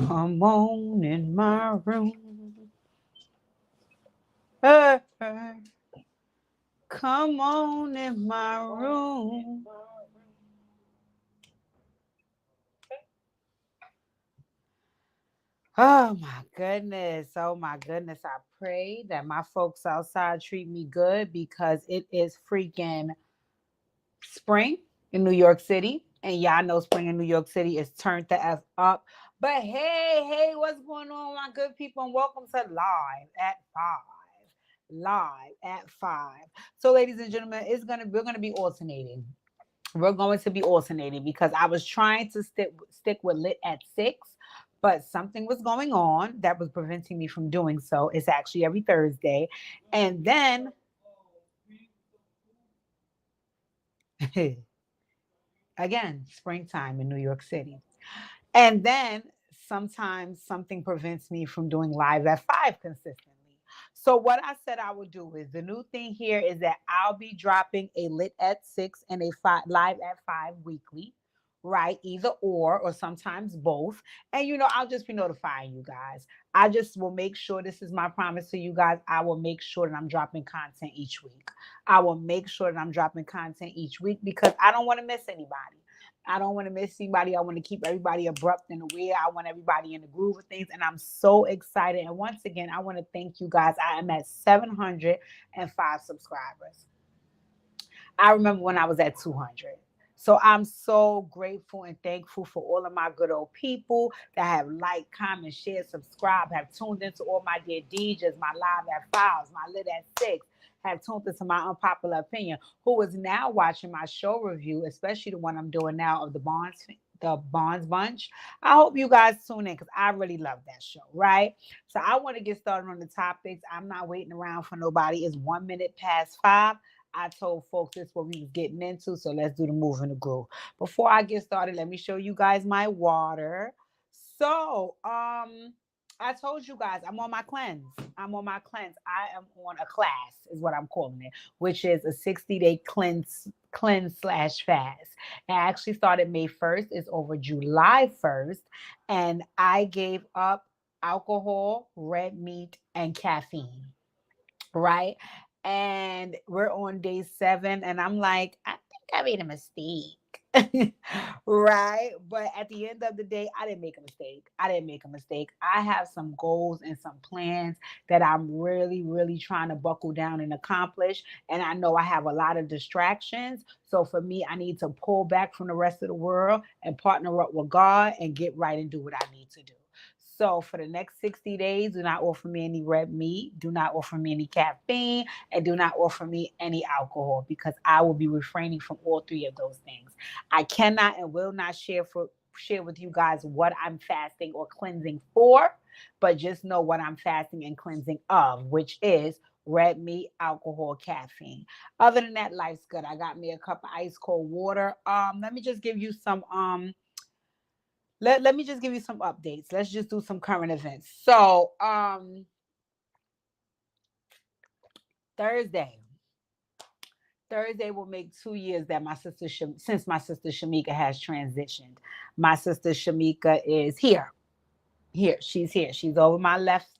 Come on in my room. Hey, hey. Come on in my room. Oh my goodness. Oh my goodness. I pray that my folks outside treat me good because it is freaking spring in New York City. And y'all know spring in New York City is turned the F up. But hey, what's going on, my good people? And welcome to Live at 5. Live at 5. So, ladies and gentlemen, we're gonna be alternating. We're going to be alternating because I was trying to stick with lit at 6, but something was going on that was preventing me from doing so. It's actually every Thursday. And then again, springtime in New York City. And then sometimes something prevents me from doing live at 5 consistently. So what I said I would do is the new thing here is that I'll be dropping a lit at 6 and a live at 5 weekly, right? Either or sometimes both. And I'll just be notifying you guys. I just will make sure, this is my promise to you guys, I will make sure that I'm dropping content each week. I will make sure that I'm dropping content each week because I don't want to miss anybody. I don't want to miss anybody. I want to keep everybody abrupt and aware. I want everybody in the groove of things. And I'm so excited. And once again, I want to thank you guys. I am at 705 subscribers. I remember when I was at 200. So I'm so grateful and thankful for all of my good old people that have liked, comment, shared, subscribed, have tuned into all my dear DJs, my live at 5s, my lit at 6, have tuned into my unpopular opinion, who is now watching my show review, especially the one I'm doing now of the Bonds Bunch. I hope you guys tune in because I really love that show, right? So I want to get started on the topics. I'm not waiting around for nobody. It's 1 minute past 5. I told folks this is what we was getting into, so let's do the move and the groove. Before I get started, let me show you guys my water. So, I told you guys I'm on my cleanse. I'm on my cleanse. I am on a class, is what I'm calling it, which is a 60-day cleanse slash fast. It actually started May 1st. It's over July 1st, and I gave up alcohol, red meat, and caffeine, right? And we're on day 7, and I'm like, I think I made a mistake. Right? But at the end of the day, I didn't make a mistake. I didn't make a mistake. I have some goals and some plans that I'm really, really trying to buckle down and accomplish. And I know I have a lot of distractions. So for me, I need to pull back from the rest of the world and partner up with God and get right and do what I need to do. So for the next 60 days, do not offer me any red meat, do not offer me any caffeine, and do not offer me any alcohol because I will be refraining from all 3 of those things. I cannot and will not share with you guys what I'm fasting or cleansing for, but just know what I'm fasting and cleansing of, which is red meat, alcohol, caffeine. Other than that, life's good. I got me a cup of ice cold water. Let me just give you some let me just give you some updates. Let's just do some current events. So, Thursday. Thursday will make 2 years that since my sister ShaMEEKa has transitioned. My sister ShaMEEKa is here. She's here. She's over my left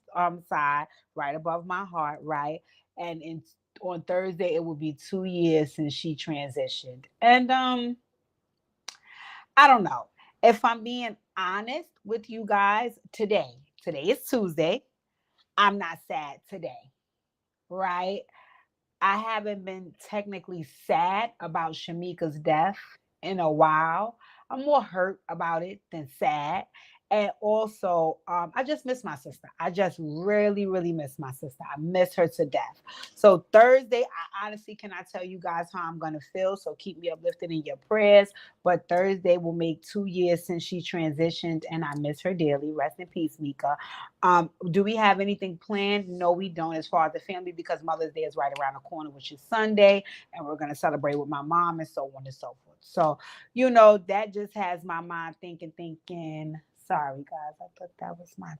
side, right above my heart, right? And on Thursday it will be 2 years since she transitioned. And I don't know. If I'm being honest with you guys, today is Tuesday. I'm not sad today, right? I haven't been technically sad about ShaMEEKa's death in a while. I'm more hurt about it than sad. And also, I just miss my sister. I just really, really miss my sister. I miss her to death. So Thursday, I honestly cannot tell you guys how I'm going to feel. So keep me uplifted in your prayers. But Thursday will make 2 years since she transitioned, and I miss her dearly. Rest in peace, Mika. Do we have anything planned? No, we don't, as far as the family, because Mother's Day is right around the corner, which is Sunday, and we're going to celebrate with my mom and so on and so forth. So, that just has my mind thinking. Sorry, guys, I thought that was my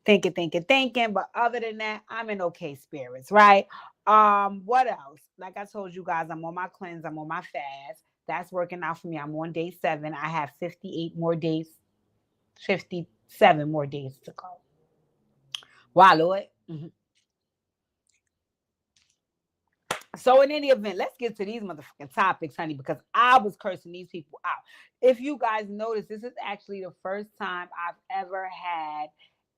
thinking. But other than that, I'm in okay spirits, right? What else? Like I told you guys, I'm on my cleanse, I'm on my fast. That's working out for me. I'm on day 7. I have 58 more days. 50 7 more days to go. Wow, Lord. So in any event, let's get to these motherfucking topics, honey, because I was cursing these people out. If you guys notice, this is actually the first time I've ever had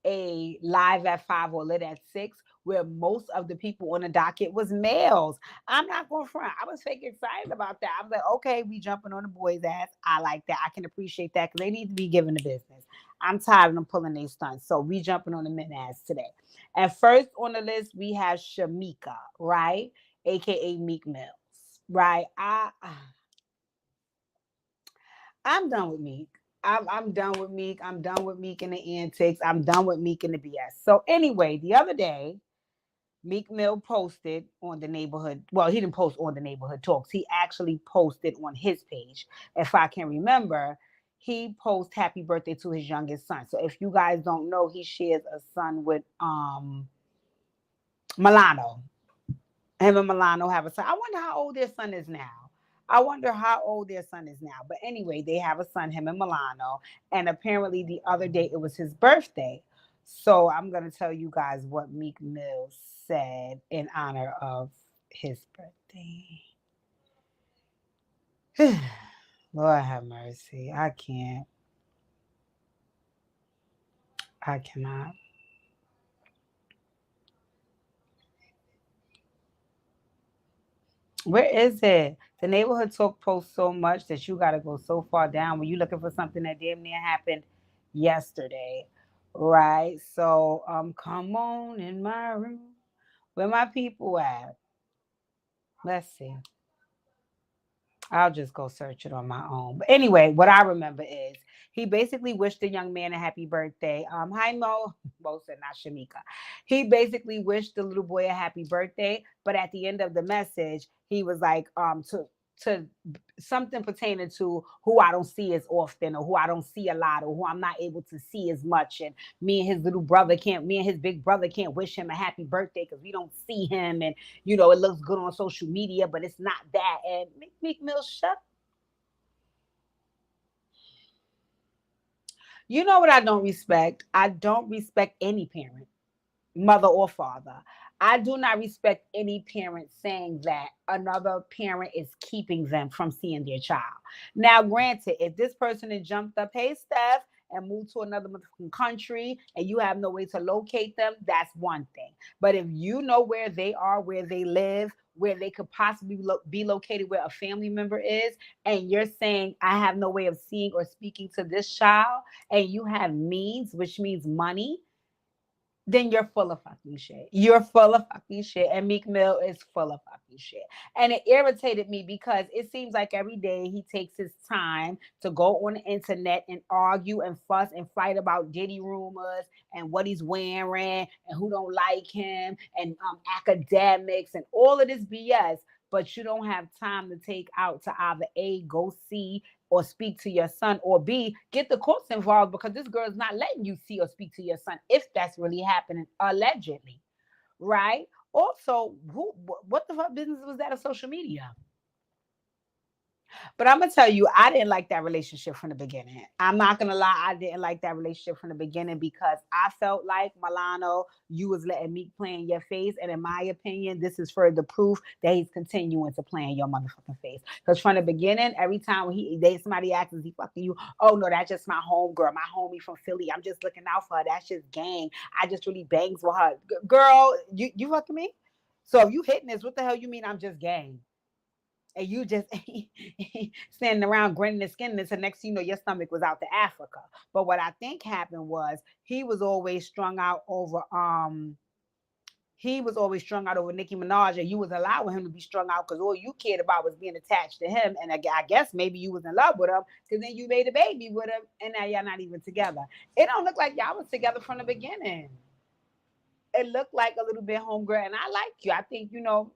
a live at 5 or lit at 6 where most of the people on the docket was males. I'm not going to front. I was fake excited about that. I was like, okay, we jumping on the boys' ass. I like that. I can appreciate that because they need to be given the business. I'm tired of them pulling their stunts. So we jumping on the men ass today. At first on the list, we have ShaMEEKa, right? AKA Meek Mills, right? I'm done with Meek. I'm done with Meek. I'm done with Meek and the antics. I'm done with Meek and the BS. So anyway, the other day, Meek Mill posted on the neighborhood. Well, he didn't post on the neighborhood talks. He actually posted on his page. If I can remember, he posted happy birthday to his youngest son. So if you guys don't know, he shares a son with Milano. Him and Milano have a son. I wonder how old their son is now. I wonder how old their son is now. But anyway, they have a son, him and Milano. And apparently the other day it was his birthday. So I'm going to tell you guys what Meek Mill said in honor of his birthday. Lord have mercy. I can't. I cannot. Where is it? The neighborhood talk posts so much that you got to go so far down when you're looking for something that damn near happened yesterday, right? So, come on in my room. Where my people at? Let's see. I'll just go search it on my own. But anyway, what I remember is he basically wished the young man a happy birthday. Hi Mo said not ShaMEEKa. He basically wished the little boy a happy birthday, but at the end of the message, he was like, to something pertaining to who I don't see as often or who I don't see a lot or who I'm not able to see as much. And me and his big brother can't wish him a happy birthday because we don't see him. And, it looks good on social media, but it's not that. And Meek Mill, shut. You know what I don't respect? I don't respect any parent, mother or father. I do not respect any parent saying that another parent is keeping them from seeing their child. Now, granted, if this person had jumped up, hey, Steph, and moved to another country and you have no way to locate them, that's one thing. But if you know where they are, where they live, where they could possibly be located, where a family member is, and you're saying, I have no way of seeing or speaking to this child, and you have means, which means money, then you're full of fucking shit. You're full of fucking shit. And Meek Mill is full of fucking shit. And it irritated me because it seems like every day he takes his time to go on the internet and argue and fuss and fight about Diddy rumors and what he's wearing and who don't like him and academics and all of this BS. But you don't have time to take out to either A, go see or speak to your son, or B, get the courts involved because this girl is not letting you see or speak to your son if that's really happening, allegedly, right? Also, what the fuck business was that of social media? But I'm gonna tell you, I didn't like that relationship from the beginning. I'm not gonna lie, I didn't like that relationship from the beginning because I felt like Milano, you was letting Meek play in your face, and in my opinion, this is further proof that he's continuing to play in your motherfucking face. Because from the beginning, every time somebody asks, "Is he fucking you?" Oh no, that's just my homegirl, my homie from Philly. I'm just looking out for her. That's just gang. I just really bangs with her. Girl, you fucking me? So if you hitting this, what the hell you mean I'm just gang? And you just standing around grinning and skinning until next thing you know your stomach was out to Africa. But what I think happened was he was always strung out over Nicki Minaj, and you was allowing him to be strung out because all you cared about was being attached to him. And I guess maybe you was in love with him because then you made a baby with him, and now y'all not even together. It don't look like y'all was together from the beginning. It looked like a little bit homegirl, and I like you. I think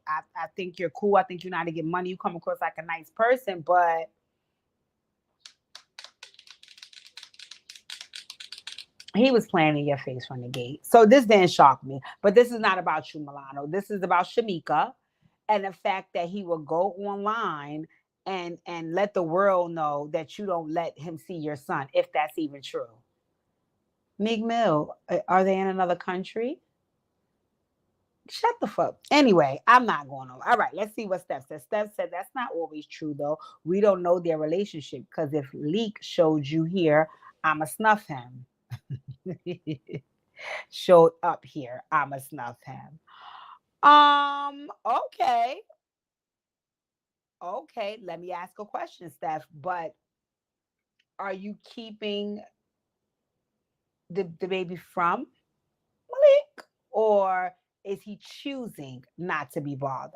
I think you're cool. I think you know how to get money. You come across like a nice person, but he was playing in your face from the gate. So this didn't shock me. But this is not about you, Milano. This is about ShaMEEKa and the fact that he will go online and let the world know that you don't let him see your son, if that's even true. Meek Mill, are they in another country? Shut the fuck. Anyway, I'm not going on. All right, let's see what Steph says. Steph said that's not always true though. We don't know their relationship because if Leak showed you here, I'ma snuff him. Showed up here, I'ma snuff him. Okay. Okay, let me ask a question, Steph. But are you keeping the baby from Malik? Or is he choosing not to be bothered?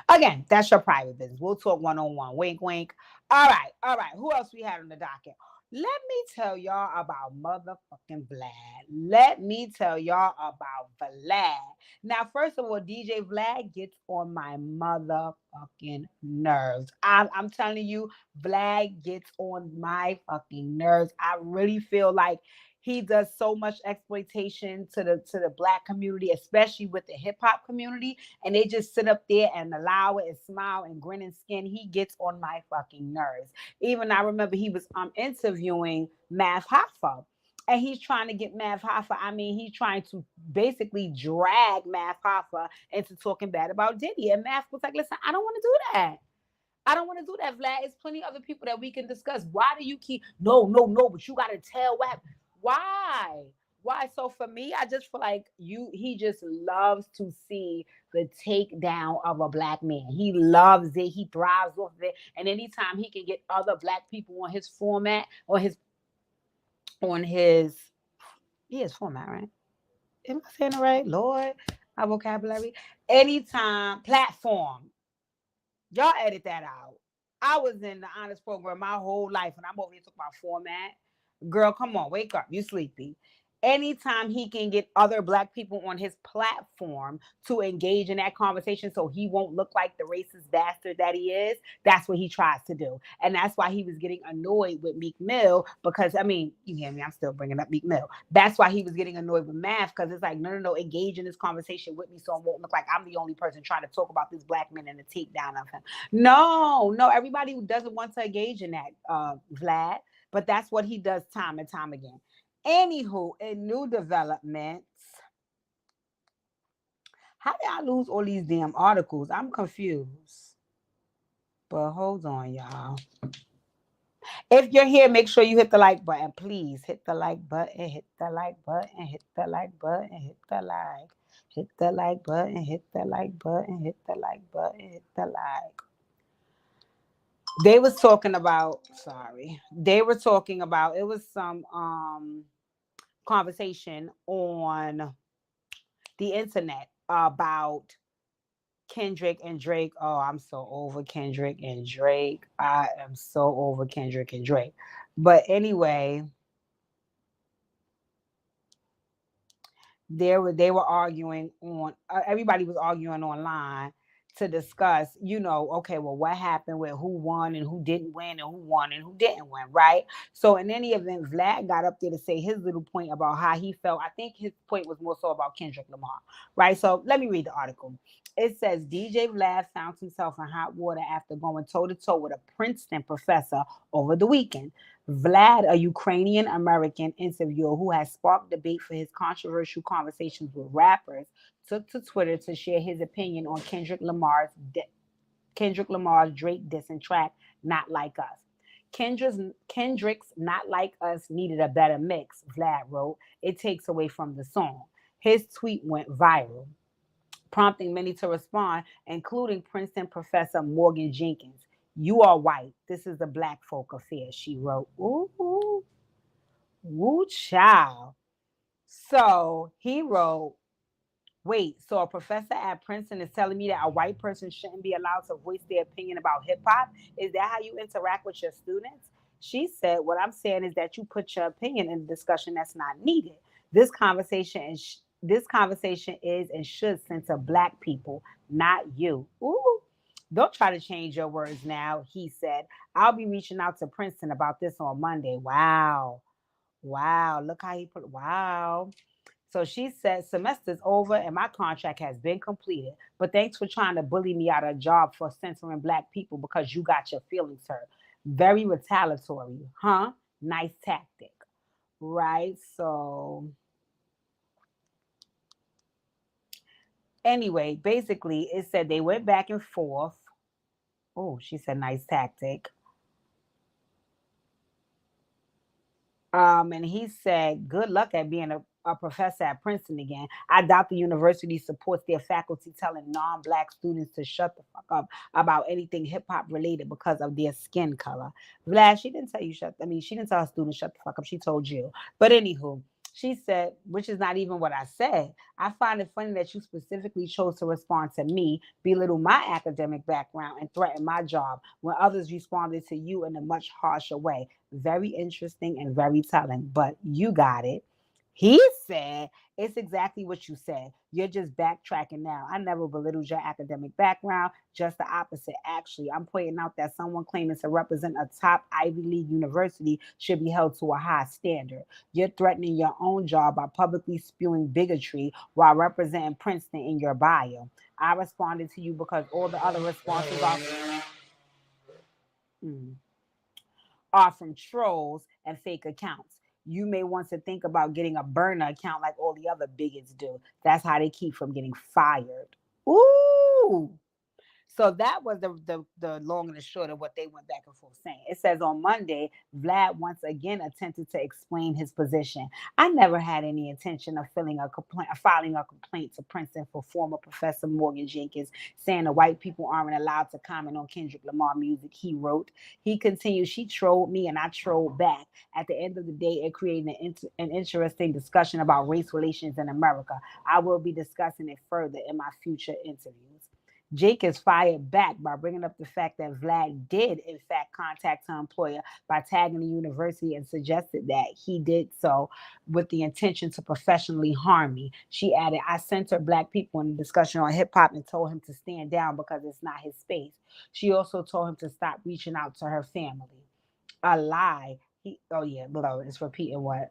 Again, that's your private business. We'll talk one-on-one. Wink, wink. All right, all right. Who else we had on the docket? Let me tell y'all about motherfucking Vlad. Let me tell y'all about Vlad. Now, first of all, DJ Vlad gets on my motherfucking nerves. I'm telling you, Vlad gets on my fucking nerves. I really feel like he does so much exploitation to the black community, especially with the hip hop community, and they just sit up there and allow it and smile and grin and skin. He gets on my fucking nerves. Even I remember he was interviewing Math Hoffa, and he's trying to get Math Hoffa. I mean, he's trying to basically drag Math Hoffa into talking bad about Diddy, and Math was like, "Listen, I don't want to do that. I don't want to do that, Vlad. There's plenty of other people that we can discuss. Why do you keep no, but you gotta tell what happened. Why? Why? So for me, I just feel like he just loves to see the takedown of a black man. He loves it. He thrives off of it. And anytime he can get other black people on his format or his format, right? Am I saying it right? Lord, my vocabulary. Anytime platform. Y'all edit that out. I was in the honors program my whole life, and I'm over here talking about format. Girl, come on, wake up. You sleepy. Anytime he can get other black people on his platform to engage in that conversation so he won't look like the racist bastard that he is, that's what he tries to do. And that's why he was getting annoyed with Meek Mill because, I mean, you hear me, I'm still bringing up Meek Mill. That's why he was getting annoyed with Math because it's like, no, engage in this conversation with me so it won't look like I'm the only person trying to talk about this black man and the takedown of him. No, everybody doesn't want to engage in that, Vlad. But that's what he does time and time again. Anywho, in new developments, how did I lose all these damn articles? I'm confused. But hold on, y'all. If you're here, make sure you hit the like button. Please hit the like button, hit the like button, hit the like button, hit the like. Hit the like button, hit the like button, hit the like button, hit the like. They was talking about, it was some conversation on the internet about Kendrick and Drake. Oh, I'm so over Kendrick and Drake. I am so over Kendrick and Drake. But anyway, they were arguing on everybody was arguing online to discuss, okay, well, what happened with who won and who didn't win and who won and who didn't win, right? So in any event, Vlad got up there to say his little point about how he felt. I think his point was more so about Kendrick Lamar, right? So let me read the article. It says DJ Vlad found himself in hot water after going toe-to-toe with a Princeton professor over the weekend. Vlad, a Ukrainian-American interviewer who has sparked debate for his controversial conversations with rappers, took to Twitter to share his opinion on Kendrick Lamar's Drake dissing track, Not Like Us. Kendrick's Not Like Us needed a better mix, Vlad wrote. It takes away from the song. His tweet went viral, prompting many to respond, including Princeton professor Morgan Jenkins. You are white. This is a black folk affair, she wrote. Ooh, woo child. So he wrote, wait, so a professor at Princeton is telling me that a white person shouldn't be allowed to voice their opinion about hip hop? Is that how you interact with your students? She said, what I'm saying is that you put your opinion in a discussion that's not needed. This conversation is and should center black people, not you. Ooh. Don't try to change your words now, he said. I'll be reaching out to Princeton about this on Monday. Wow. Look how he put, wow. So she said, semester's over and my contract has been completed. But thanks for trying to bully me out of a job for censoring black people because you got your feelings hurt. Very retaliatory, huh? Nice tactic. right? So anyway, basically it said they went back and forth. Oh, she said nice tactic. And he said, good luck at being a professor at Princeton again. I doubt the university supports their faculty telling non-black students to shut the fuck up about anything hip-hop related because of their skin color. Vlad, she didn't tell you she didn't tell her students shut the fuck up. She told you. But anywho, she said, which is not even what I said. I find it funny that you specifically chose to respond to me, belittle my academic background, and threaten my job when others responded to you in a much harsher way. Very interesting and very telling, but you got it. He said, it's exactly what you said. You're just backtracking now. I never belittled your academic background, just the opposite. Actually, I'm pointing out that someone claiming to represent a top Ivy League university should be held to a high standard. You're threatening your own job by publicly spewing bigotry while representing Princeton in your bio. I responded to you because all the other responses are from trolls and fake accounts. You may want to think about getting a burner account like all the other bigots do. That's how they keep from getting fired. Ooh. So that was the long and the short of what they went back and forth saying. It says on Monday, Vlad once again attempted to explain his position. I never had any intention of filing a complaint to Princeton for former Professor Morgan Jenkins, saying the white people aren't allowed to comment on Kendrick Lamar music, he wrote. He continued, she trolled me and I trolled back. At the end of the day, it created an interesting discussion about race relations in America. I will be discussing it further in my future interviews. Jake is fired back by bringing up the fact that Vlad did, in fact, contact her employer by tagging the university and suggested that he did so with the intention to professionally harm me. She added, I censored black people in a discussion on hip hop and told him to stand down because it's not his space. She also told him to stop reaching out to her family. A lie. Oh yeah, below it's repeating what?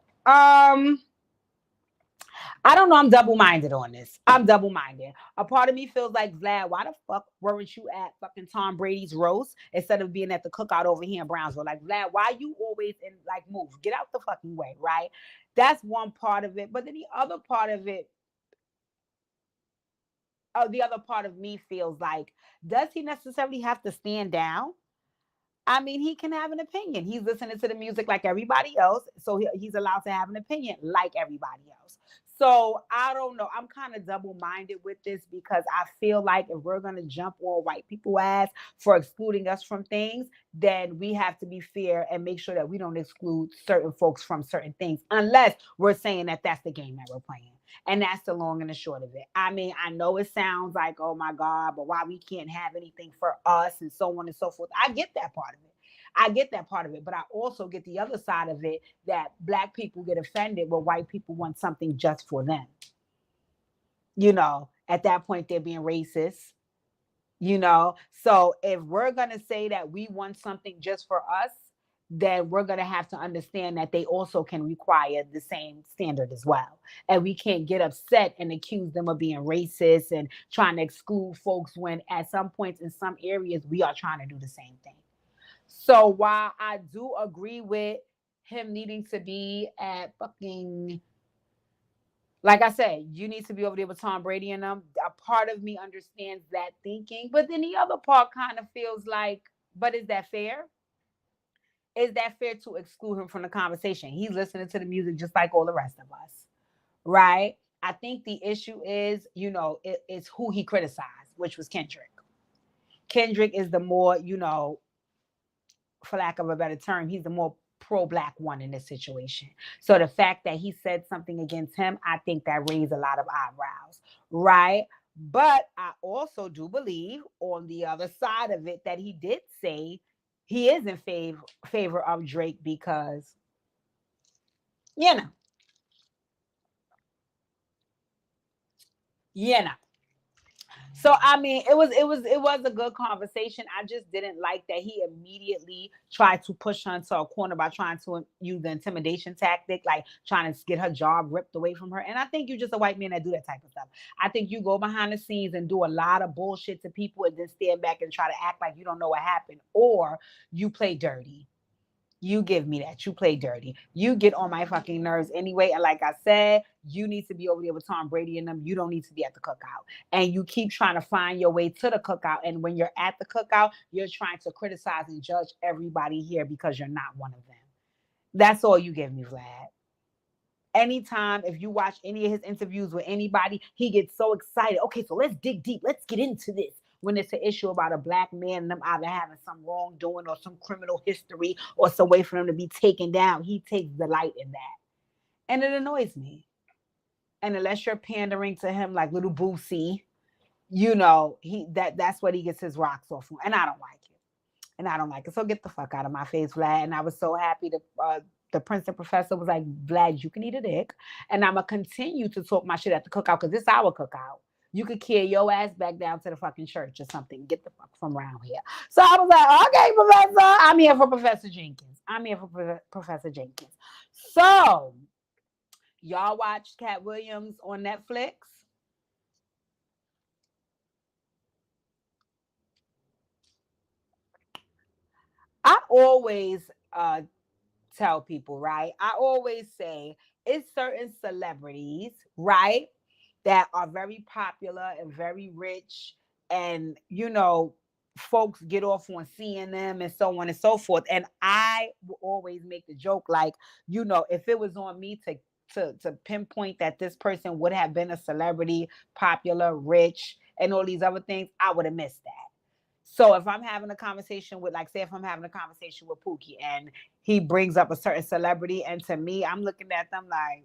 I don't know. I'm double minded on this. I'm double minded. A part of me feels like, Vlad, why the fuck weren't you at fucking Tom Brady's roast instead of being at the cookout over here in Brownsville? Like, Vlad, why you always in, like, move? Get out the fucking way, right? That's one part of it. But then the other part of me feels like, does he necessarily have to stand down? I mean, he can have an opinion. He's listening to the music like everybody else, so he's allowed to have an opinion like everybody else. So I don't know. I'm kind of double minded with this because I feel like if we're going to jump on white people ass for excluding us from things, then we have to be fair and make sure that we don't exclude certain folks from certain things, unless we're saying that that's the game that we're playing. And that's the long and the short of it. I mean, I know it sounds like, oh my God, but why we can't have anything for us and so on and so forth. I get that part of it. I get that part of it, but I also get the other side of it that black people get offended when white people want something just for them. At that point, they're being racist. So if we're going to say that we want something just for us, then we're going to have to understand that they also can require the same standard as well. And we can't get upset and accuse them of being racist and trying to exclude folks when at some points in some areas we are trying to do the same thing. So while I do agree with him needing to be at fucking, like I said, you need to be over there with Tom Brady and them. A part of me understands that thinking, but then the other part kind of feels like, but is that fair? Is that fair to exclude him from the conversation? He's listening to the music just like all the rest of us, right? I think the issue is, it's who he criticized, which was Kendrick. Kendrick is the more, for lack of a better term, he's the more pro-black one in this situation. So the fact that he said something against him, I think that raised a lot of eyebrows, right? But I also do believe on the other side of it that he did say he is in favor of Drake because, you know, you know. So I mean, it was a good conversation. I just didn't like that he immediately tried to push her into a corner by trying to use the intimidation tactic, like trying to get her job ripped away from her. And I think you're just a white man that do that type of stuff. I think you go behind the scenes and do a lot of bullshit to people and then stand back and try to act like you don't know what happened, or you play dirty. You give me that. You play dirty. You get on my fucking nerves anyway. And like I said, you need to be over there with Tom Brady and them. You don't need to be at the cookout. And you keep trying to find your way to the cookout. And when you're at the cookout, you're trying to criticize and judge everybody here because you're not one of them. That's all you give me, Vlad. Anytime, if you watch any of his interviews with anybody, he gets so excited. Okay, so let's dig deep. Let's get into this. When it's an issue about a black man and them either having some wrongdoing or some criminal history or some way for them to be taken down, he takes delight in that. And it annoys me. And unless you're pandering to him like little Boosie, that's what he gets his rocks off on. And I don't like it. And I don't like it. So get the fuck out of my face, Vlad. And I was so happy to the Princeton professor was like, Vlad, you can eat a dick. And I'm going to continue to talk my shit at the cookout because this is our cookout. You could carry your ass back down to the fucking church or something. Get the fuck from around here. So I was like, okay, Professor. I'm here for Professor Jenkins. Professor Jenkins. So, y'all watched Katt Williams on Netflix? I always tell people, right? I always say it's certain celebrities, right, that are very popular and very rich, and folks get off on seeing them and so on and so forth. And I will always make the joke, like, if it was on me to pinpoint that this person would have been a celebrity, popular, rich, and all these other things, I would have missed that. So if I'm having a conversation with, like, say if I'm having a conversation with Pookie and he brings up a certain celebrity, and to me, I'm looking at them like,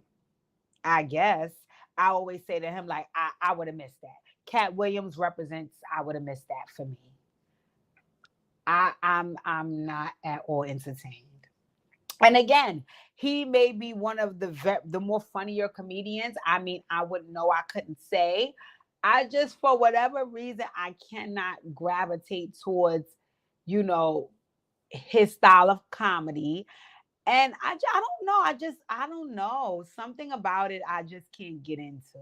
I guess. I always say to him, like, I would have missed that. Katt Williams represents, I would have missed that for me. I'm not at all entertained. And again, he may be one of the more funnier comedians. I mean, I wouldn't know. I couldn't say. I just, for whatever reason, I cannot gravitate towards, you know, his style of comedy. And I don't know. I don't know. Something about it I just can't get into.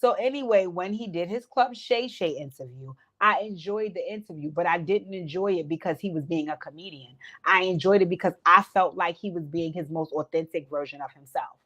So anyway, when he did his Club Shay Shay interview, I enjoyed the interview, but I didn't enjoy it because he was being a comedian. I enjoyed it because I felt like he was being his most authentic version of himself.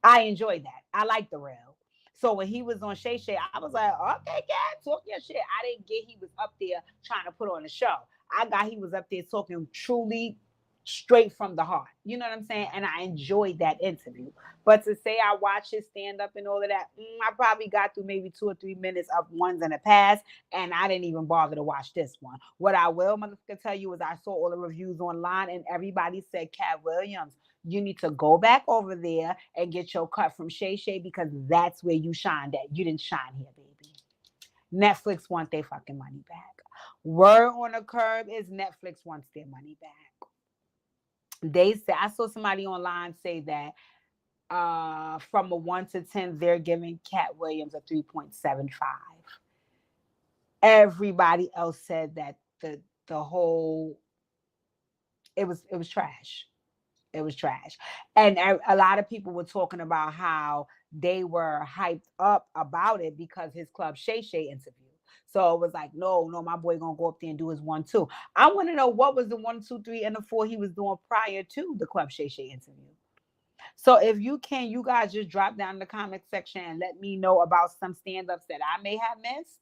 I enjoyed that. I like the real. So when he was on Shay Shay, I was like, okay, Cat, talk your shit. I didn't get he was up there trying to put on a show. I got he was up there talking truly straight from the heart. You know what I'm saying? And I enjoyed that interview. But to say I watched his stand up and all of that, I probably got through maybe 2 or 3 minutes of ones in the past, and I didn't even bother to watch this one. What I will motherfucker tell you is I saw all the reviews online, and everybody said, Katt Williams, you need to go back over there and get your cut from Shay Shay because that's where you shined at. You didn't shine here, baby. Netflix wants their fucking money back. Word on the curb is Netflix wants their money back. They say, I saw somebody online say that from a 1 to 10, they're giving Katt Williams a 3.75. Everybody else said that the whole it was trash. It was trash. And a lot of people were talking about how they were hyped up about it because his Club Shay Shay interview. So it was like, no, no, my boy gonna go up there and do his 1, 2. I want to know what was the 1, 2, 3, and the 4 he was doing prior to the Club Shay Shay interview. So if you can, you guys just drop down in the comment section and let me know about some stand-ups that I may have missed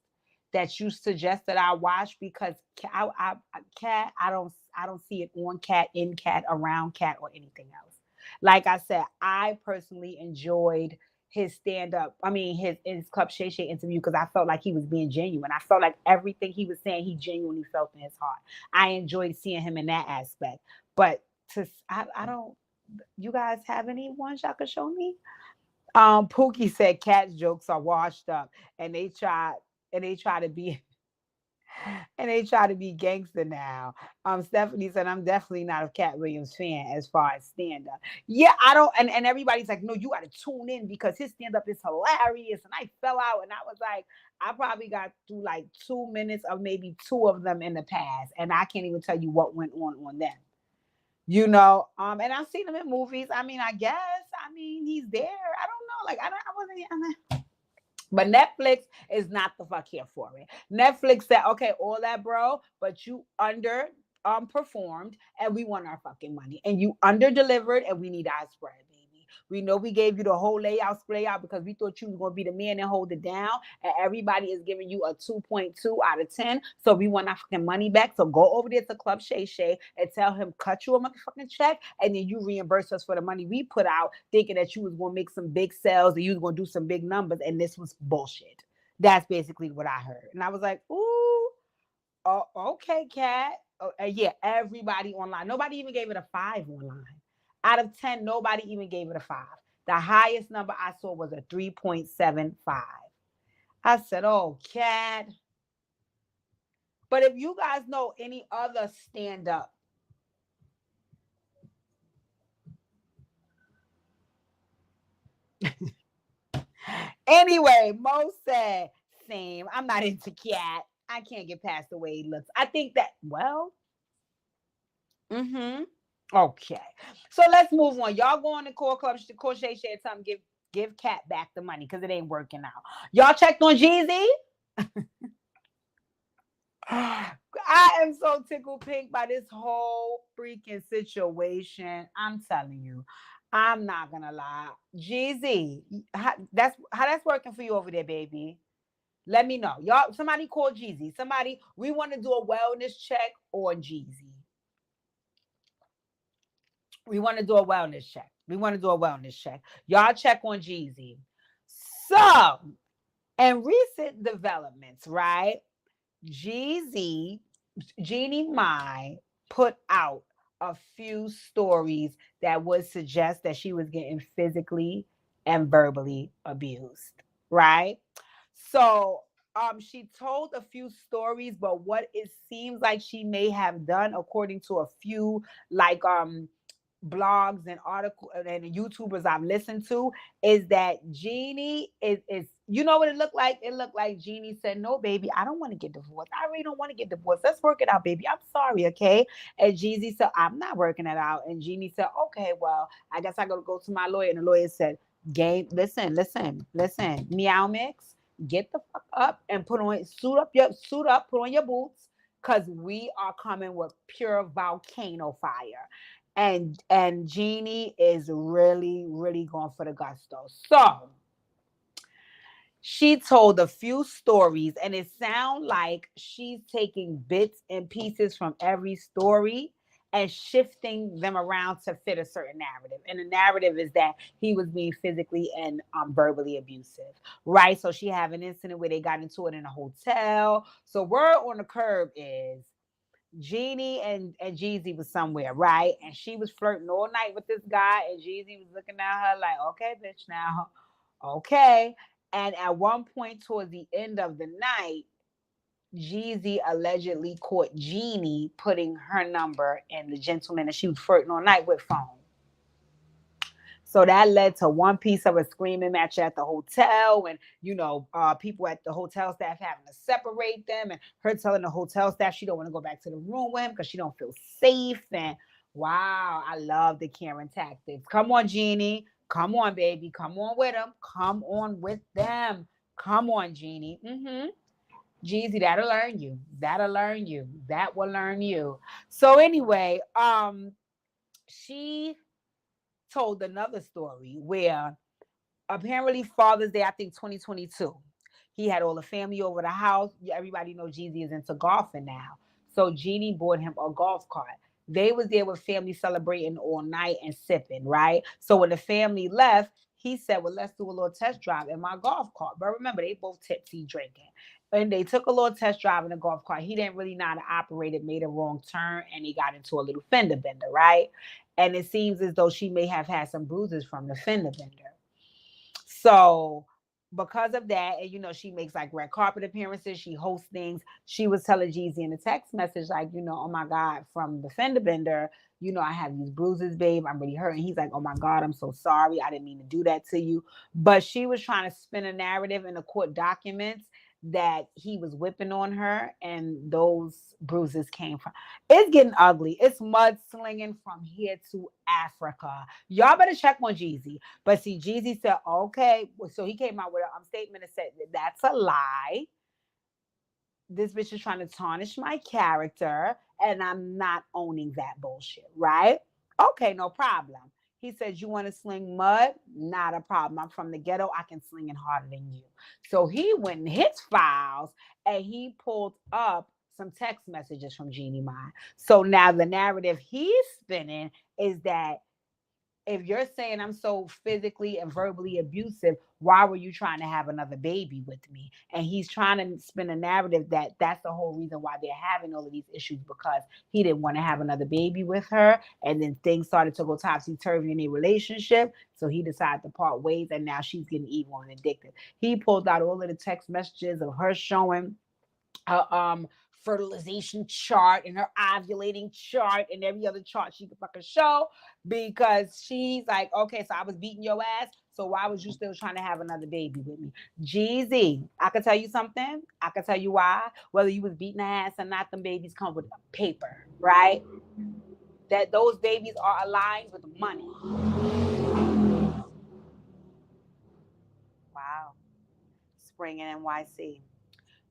that you suggest that I watch because Katt, I don't see it on Katt, in Katt, around Katt, or anything else. Like I said, I personally enjoyed his stand-up. I mean, his Club Shay Shay interview because I felt like he was being genuine. I felt like everything he was saying, he genuinely felt in his heart. I enjoyed seeing him in that aspect. But I don't. You guys have any ones y'all could show me? Pookie said Katt's jokes are washed up, and they try to be and they try to be gangster now. Stephanie said, I'm definitely not a Katt Williams fan as far as stand up. Yeah, I don't, and everybody's like, no, you got to tune in because his stand up is hilarious. And I fell out, and I was like, I probably got through like 2 minutes of maybe two of them in the past, and I can't even tell you what went on them. And I've seen him in movies. I mean, I guess, he's there. I don't know. Like, I wasn't, but Netflix is not the fuck here for it. Netflix said, okay, all that, bro, but you under performed and we want our fucking money. And you under delivered and we need our spread, baby. We know we gave you the whole layout because we thought you was gonna be the man and hold it down. And everybody is giving you a 2.2 out of 10. So we want our fucking money back. So go over there to Club Shay Shay and tell him cut you a motherfucking check, and then you reimburse us for the money we put out, thinking that you was gonna make some big sales and you was gonna do some big numbers, and this was bullshit. That's basically what I heard. And I was like, ooh, oh, okay, Katt. Oh, yeah, everybody online. Nobody even gave it a 5 online. Out of 10, nobody even gave it a 5. The highest number I saw was a 3.75. I said, oh, Katt. But if you guys know any other stand-up, anyway, Mo said, same. I'm not into Katt. I can't get past the way he looks. I think that, well, okay. So let's move on. Y'all go on the core club, core Shay Shay, tell them give Katt back the money because it ain't working out. Y'all checked on Jeezy? I am so tickled pink by this whole freaking situation. I'm telling you, I'm not gonna lie. Jeezy, how that's working for you over there, baby. Let me know. Y'all, somebody call Jeezy. Somebody, we want to do a wellness check on Jeezy. We want to do a wellness check. Y'all check on Jeezy. So, and recent developments, right? Jeezy, Jeannie Mai put out a few stories that would suggest that she was getting physically and verbally abused, right? So she told a few stories, but what it seems like she may have done, according to a few like blogs and articles and YouTubers I've listened to, is that Jeannie is you know what it looked like? It looked like Jeannie said, no, baby, I don't want to get divorced. I really don't want to get divorced. Let's work it out, baby. I'm sorry, okay? And Jeezy said, I'm not working it out. And Jeannie said, okay, well, I guess I gotta go to my lawyer. And the lawyer said, Gabe, listen, Meow Mix, get the fuck up and suit up, put on your boots, because we are coming with pure volcano fire. And Jeannie is really, really going for the gusto. So she told a few stories, and it sounds like she's taking bits and pieces from every story and shifting them around to fit a certain narrative. And the narrative is that he was being physically and verbally abusive, right? So she had an incident where they got into it in a hotel. So word on the curb is Jeannie and Jeezy was somewhere, right? And she was flirting all night with this guy, and Jeezy was looking at her like, okay, bitch, now, okay. And at one point towards the end of the night, Jeezy allegedly caught Jeannie putting her number in the gentleman that she was flirting all night with phone. So that led to one piece of a screaming match at the hotel, and people at the hotel staff having to separate them, and her telling the hotel staff she don't want to go back to the room with him because she don't feel safe. And wow, I love the Karen tactics. Come on, Jeannie. Come on, baby. Come on with them. Come on with them. Come on, Jeannie. Jeezy, that'll learn you. That'll learn you. That will learn you. So anyway, she told another story where apparently Father's Day, I think 2022, he had all the family over the house. Everybody knows Jeezy is into golfing now. So Jeannie bought him a golf cart. They was there with family celebrating all night and sipping, right? So when the family left, he said, well, let's do a little test drive in my golf cart. But remember, they both tipsy drinking. And they took a little test drive in the golf cart. He didn't really know how to operate it, made a wrong turn, and he got into a little fender bender, right? And it seems as though she may have had some bruises from the fender bender. So because of that, and she makes like red carpet appearances, she hosts things. She was telling Jeezy in a text message, like, oh my God, from the fender bender, I have these bruises, babe. I'm really hurting. He's like, oh my God, I'm so sorry. I didn't mean to do that to you. But she was trying to spin a narrative in the court documents that he was whipping on her, and those bruises came from. It's getting ugly. It's mudslinging from here to Africa. Y'all better check on Jeezy. But see, Jeezy said, okay. So he came out with a statement and said, that's a lie. this bitch is trying to tarnish my character, and I'm not owning that bullshit, right? Okay, no problem. He says, you want to sling mud? Not a problem. I'm from the ghetto. I can sling it harder than you. So he went in his files and he pulled up some text messages from Jeannie Mai. So now the narrative he's spinning is that if you're saying I'm so physically and verbally abusive, why were you trying to have another baby with me? And he's trying to spin a narrative that that's the whole reason why they're having all of these issues, because he didn't want to have another baby with her. And then things started to go topsy-turvy in their relationship. So he decided to part ways, and now she's getting evil and addicted. He pulled out all of the text messages of her showing her fertilization chart and her ovulating chart and every other chart she could fucking show, because she's like, okay, so I was beating your ass, so why was you still trying to have another baby with me? Jeezy, I can tell you something. I can tell you why. Whether you was beating the ass or not, them babies come with paper, right? That those babies are aligned with money. Wow. Spring in NYC.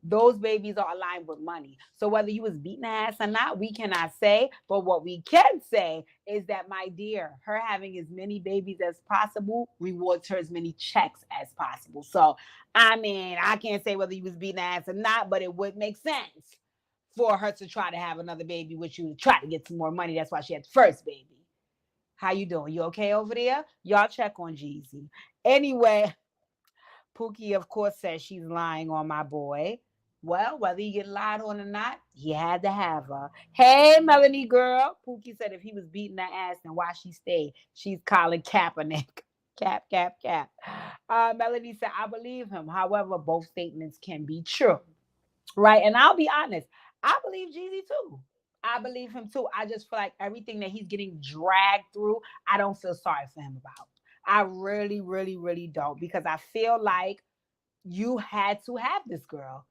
Those babies are aligned with money. So whether you was beating ass or not, we cannot say. But what we can say is that, my dear, her having as many babies as possible rewards her as many checks as possible. So, I mean, I can't say whether you was beating ass or not, but it would make sense for her to try to have another baby with you to try to get some more money. That's why she had the first baby. How you doing? You okay over there? Y'all check on Jeezy. Anyway, Pookie, of course, says she's lying on my boy. Well, whether he get lied on or not, he had to have her. Hey, Melanie girl. Pookie said if he was beating her ass, then why she stayed? She's Colin Kaepernick. Cap, cap, cap. Melanie said, I believe him. However, both statements can be true. Right? And I'll be honest, I believe Jeezy too. I believe him too. I just feel like everything that he's getting dragged through, I don't feel sorry for him about. I really, really, really don't, because I feel like you had to have this girl.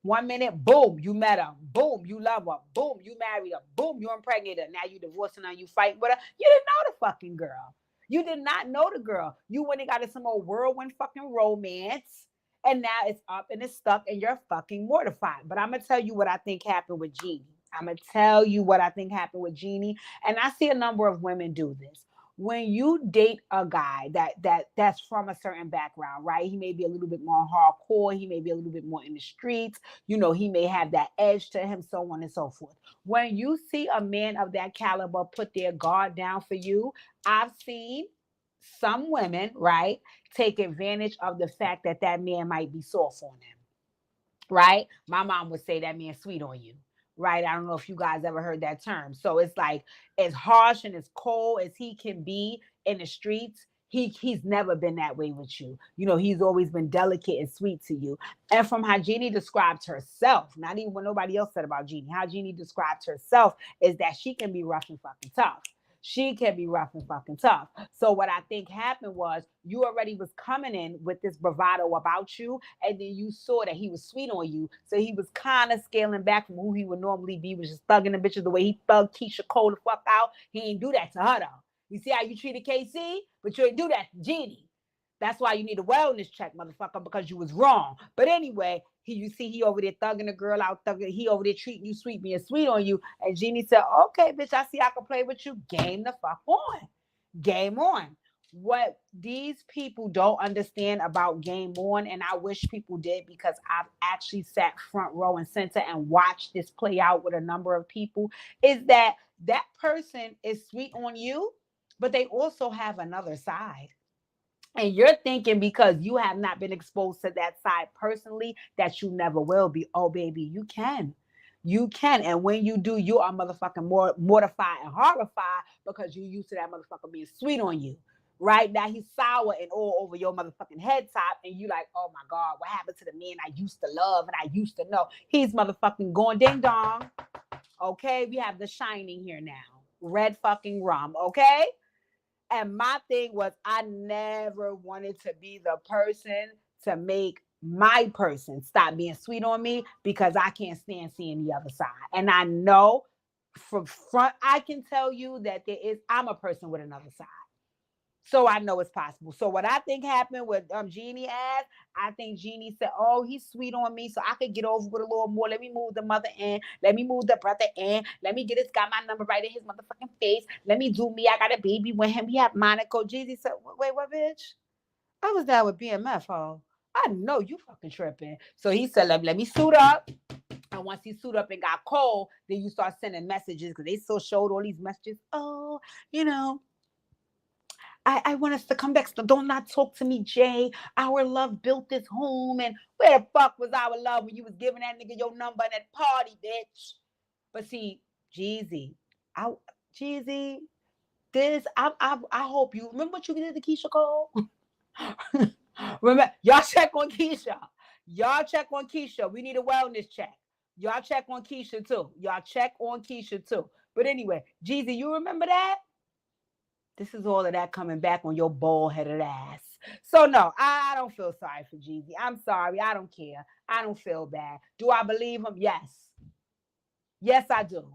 1 minute, boom, you met her. Boom, you love her. Boom, you married her. Boom, you impregnated her. Now you divorcing her, you fighting with her. You didn't know the fucking girl. You did not know the girl. You went and got in some old whirlwind fucking romance, and now it's up and it's stuck, and you're fucking mortified. But I'm gonna tell you what I think happened with Jeannie. I'm gonna tell you what I think happened with Jeannie, and I see a number of women do this. When you date a guy that's from a certain background, right? He may be a little bit more hardcore. He may be a little bit more in the streets. You know, he may have that edge to him, so on and so forth. When you see a man of that caliber put their guard down for you, I've seen some women, right, take advantage of the fact that that man might be soft on them, right? My mom would say that man sweet on you, right? I don't know if you guys ever heard that term. So it's like, as harsh and as cold as he can be in the streets, he's never been that way with you. You know, he's always been delicate and sweet to you. And from how Jeannie described herself, not even what nobody else said about Jeannie, how Jeannie described herself is that she can be rough and fucking tough. She can be rough and fucking tough. So what I think happened was you already was coming in with this bravado about you, and then you saw that he was sweet on you. So he was kind of scaling back from who he would normally be, was just thugging the bitches the way he thugged Keisha Cole the fuck out. He ain't do that to her though. You see how you treated KC, but you ain't do that to Jeannie. That's why you need a wellness check, motherfucker, because you was wrong. But anyway, you see he over there thugging the girl out, he over there treating you sweet, being sweet on you. And Jeannie said, okay, bitch, I see I can play with you. Game the fuck on. Game on. What these people don't understand about Game On, and I wish people did, because I've actually sat front row and center and watched this play out with a number of people, is that that person is sweet on you, but they also have another side. And you're thinking because you have not been exposed to that side personally that you never will be. Oh, baby, you can. You can. And when you do, you are motherfucking more mortified and horrified because you used to that motherfucker being sweet on you. Right now he's sour and all over your motherfucking head top, and you like, oh my God, what happened to the man I used to love and I used to know? He's motherfucking going ding dong. Okay, we have The Shining here now. Red fucking rum, okay? And my thing was, I never wanted to be the person to make my person stop being sweet on me, because I can't stand seeing the other side. And I know from front, I can tell you that I'm a person with another side. So I know it's possible. So what I think happened with Jeannie ass, I think Jeannie said, "Oh, he's sweet on me, so I could get over with a little more. Let me move the mother in. Let me move the brother in. Let me get this guy my number right in his motherfucking face. Let me do me. I got a baby with him. We have Monaco." Jeezy said, "Wait, what, bitch? I was down with BMF, oh. I know you fucking tripping." So he said, let me suit up. And once he suited up and got cold, then you start sending messages because they still showed all these messages. "Oh, you know, I want us to come back. So don't not talk to me, Jay. Our love built this home. And where the fuck was our love when you was giving that nigga your number at that party, bitch?" But see, Jeezy, Jeezy, I hope you remember what you did to Keisha Cole. Remember, y'all check on Keisha. Y'all check on Keisha. We need a wellness check. Y'all check on Keisha too. Y'all check on Keisha too. But anyway, Jeezy, you remember that? This is all of that coming back on your bald-headed ass. So no, I don't feel sorry for Jeezy. I'm sorry. I don't care. I don't feel bad. Do I believe him? Yes. Yes, I do.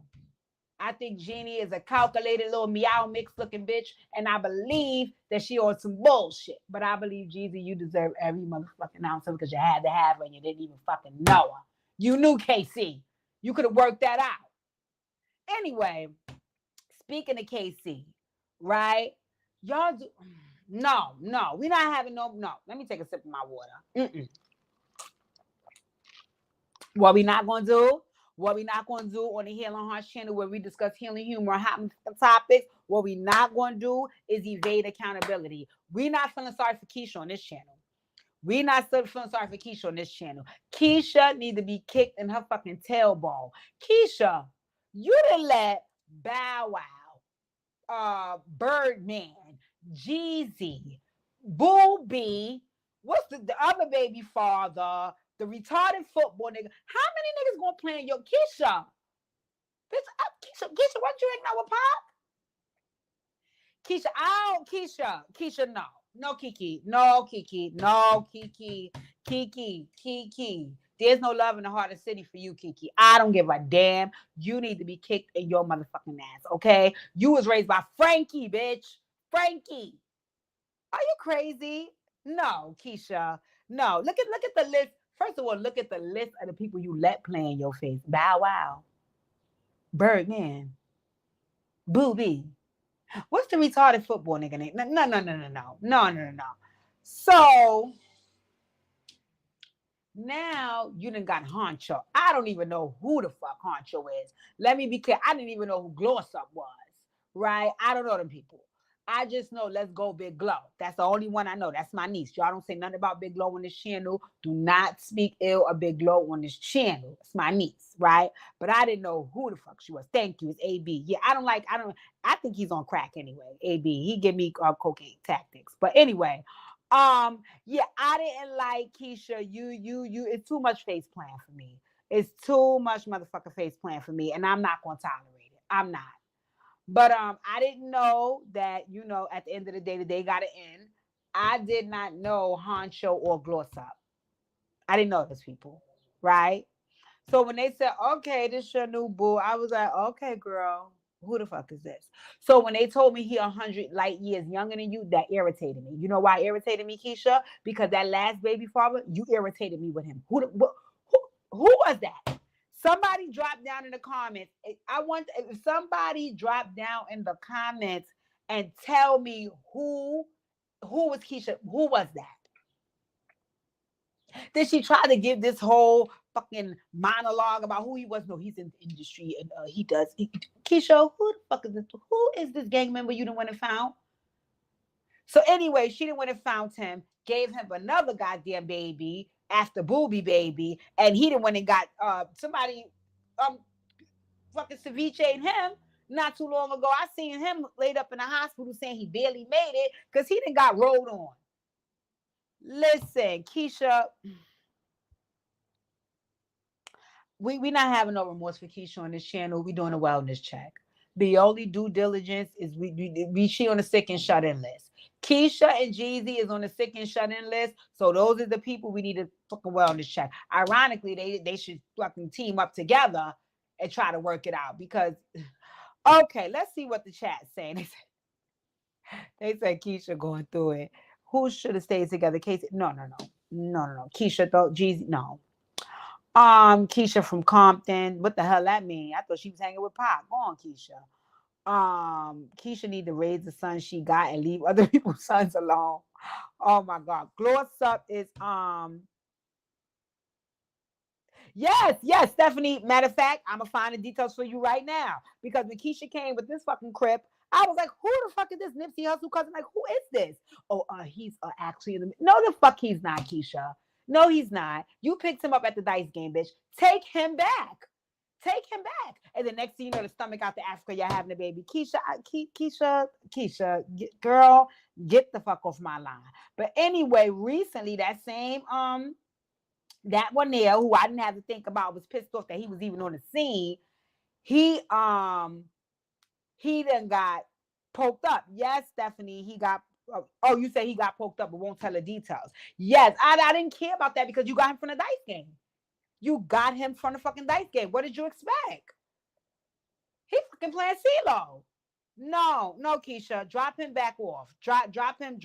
I think Jeannie is a calculated little meow mix looking bitch, and I believe that she on some bullshit. But I believe, Jeezy, you deserve every motherfucking ounce of it because you had to have her and you didn't even fucking know her. You knew KC. You could have worked that out. Anyway, speaking of KC, right? Y'all do... No, we're not having no... Let me take a sip of my water. What we not going to do? What we not going to do on the Healing Hearts channel where we discuss healing humor and hot topics, what we not going to do is evade accountability. We not feeling sorry for Keisha on this channel. We not feeling sorry for Keisha on this channel. Keisha need to be kicked in her fucking tailbone. Keisha, you didn't let Bow Wow, Birdman, Jeezy, Booby, what's the other baby father, the retarded football nigga. How many niggas gonna play in your Keisha? Bitch, Keisha, what you hanging out with Pop? Keisha, no. No, Kiki. There's no love in the heart of the city for you, Kiki. I don't give a damn. You need to be kicked in your motherfucking ass, okay? You was raised by Frankie, bitch. Frankie. Are you crazy? No, Keisha. No. Look at the list. First of all, look at the list of the people you let play in your face. Bow Wow. Birdman. Booby. What's the retarded football nigga name? No. So now you done got Honcho. I don't even know who the fuck Honcho is. Let me be clear. I didn't even know who Gloss Up was. Right? I don't know them people. I just know Let's Go Big Glow. That's the only one I know. That's my niece. Y'all don't say nothing about Big Glow on this channel. Do not speak ill of Big Glow on this channel. It's my niece, right? But I didn't know who the fuck she was. Thank you. It's AB. Yeah, I think he's on crack anyway. AB. He give me cocaine tactics. But anyway, yeah, I didn't like Keisha. You. It's too much face plan for me. It's too much motherfucking face plan for me, and I'm not gonna tolerate it. I'm not. But I didn't know that, at the end of the day got to end. I did not know Honcho or Gloss Up. I didn't know those people, right? So when they said, "Okay, this your new boo," I was like, "Okay, girl, who the fuck is this?" So when they told me he 100 light years younger than you, that irritated me. You know why it irritated me, Keisha? Because that last baby father, you irritated me with him. Who was that? Somebody drop down in the comments. I want if somebody drop down in the comments and tell me who was Keisha. Who was that? Did she try to give this whole fucking monologue about who he was? No, he's in the industry and he does. Keisha, who the fuck is this? Who is this gang member you didn't want to found? So anyway, she didn't want to found him. Gave him another goddamn baby after Booby baby, and he didn't want to got somebody fucking cevicheing him not too long ago. I seen him laid up in the hospital saying he barely made it because he didn't got rolled on. Listen, Keisha, we not having no remorse for Keisha on this channel. We doing a wellness check. The only due diligence is she on the sick and shut in list. Keisha and Jeezy is on the sick and shut in list. So those are the people we need to fucking wellness check. Ironically, they should fucking team up together and try to work it out because, okay, let's see what the chat's saying. They said Keisha going through it. Who should have stayed together? Casey? No. Keisha thought Jeezy. No. Keisha from Compton. What the hell that mean? I thought she was hanging with Pop. Go on, Keisha. Keisha need to raise the son she got and leave other people's sons alone. Oh my God. Gloss up is yes, Stephanie. Matter of fact, I'm gonna find the details for you right now. Because when Keisha came with this fucking crip, I was like, who the fuck is this Nipsey Hussle cousin? Like, who is this? Oh, he's actually in the no, the fuck he's not, Keisha. No, he's not. You picked him up at the dice game, bitch. Take him back. Take him back. And the next thing you know, the stomach out the Africa, you're having a baby. Keisha, girl, get the fuck off my line. But anyway, recently that same that one there who I didn't have to think about was pissed off that he was even on the scene. He done got poked up. Yes, Stephanie, he got. Oh, you say he got poked up, but won't tell the details. Yes, I didn't care about that because you got him from the dice game. You got him from the fucking dice game. What did you expect? He fucking playing CeeLo. No, Keisha, drop him back off. Drop him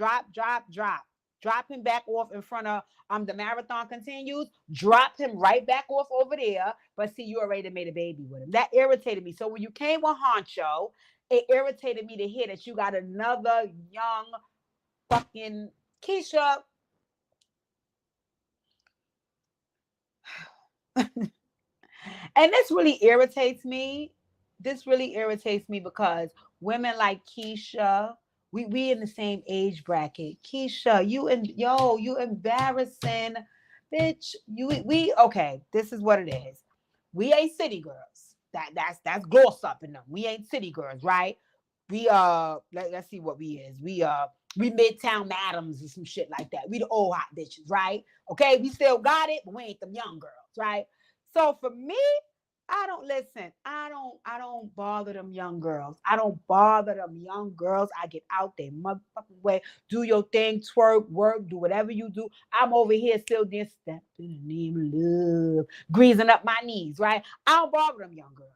back off in front of the marathon continues. Drop him right back off over there. But see, you already made a baby with him. That irritated me. So when you came with Honcho, it irritated me to hear that you got another young fucking Keisha. And this really irritates me. Because women like Keisha, we in the same age bracket. Keisha, you embarrassing, bitch. We okay. This is what it is. We ain't city girls. That's gloss up in them. We ain't city girls, right? We let's see what we is. We Midtown Madams or some shit like that. We the old hot bitches, right? Okay, we still got it, but we ain't them young girls, right? So for me, I don't bother them young girls. I get out there, motherfucking way. Do your thing, twerk, work, do whatever you do. I'm over here still dancing, step in the name of love, greasing up my knees, right? I don't bother them young girls.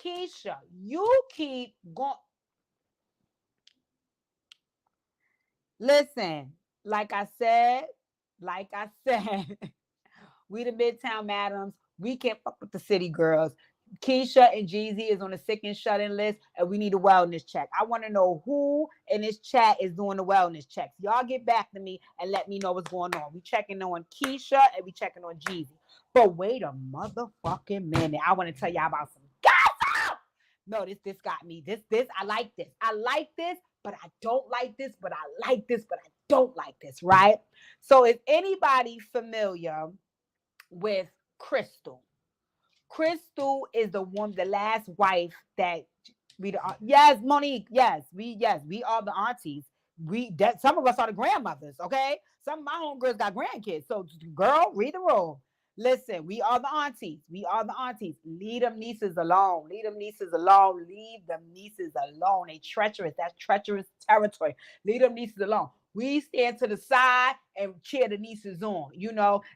Keisha, you keep going. Listen, like I said, we the Midtown Madams. We can't fuck with the city girls. Keisha and Jeezy is on the sick and shut-in list, and we need a wellness check. I want to know who in this chat is doing the wellness checks. Y'all get back to me and let me know what's going on. We checking on Keisha and we checking on Jeezy. But wait a motherfucking minute. I want to tell y'all about some gossip. No, this got me. This, I like this. I like this, but I don't like this, but I like this, but I don't like this, right? So is anybody familiar with Crystal? Crystal is the last wife that yes, Monique, we are the aunties. Some of us are the grandmothers, okay? Some of my homegirls got grandkids. So girl, read the room. Listen, we are the aunties. Leave them nieces alone. Leave them nieces alone. They treacherous. That's treacherous territory. Leave them nieces alone. We stand to the side and cheer the nieces on,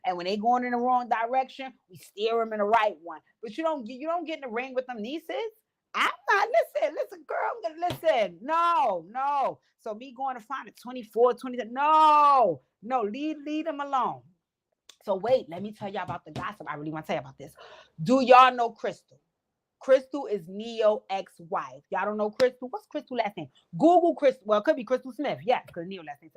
and when they going in the wrong direction, we steer them in the right one. But you don't get in the ring with them nieces. I'm not, listen, girl, listen. No. So me going to find a 24, 20, no, leave them alone. So wait, let me tell y'all about the gossip. I really want to tell you about this. Do y'all know Crystal? Crystal is Neo ex-wife. Y'all don't know Crystal? What's Crystal last name? Google Crystal. Well, it could be Crystal Smith. Yes, because Neo last name.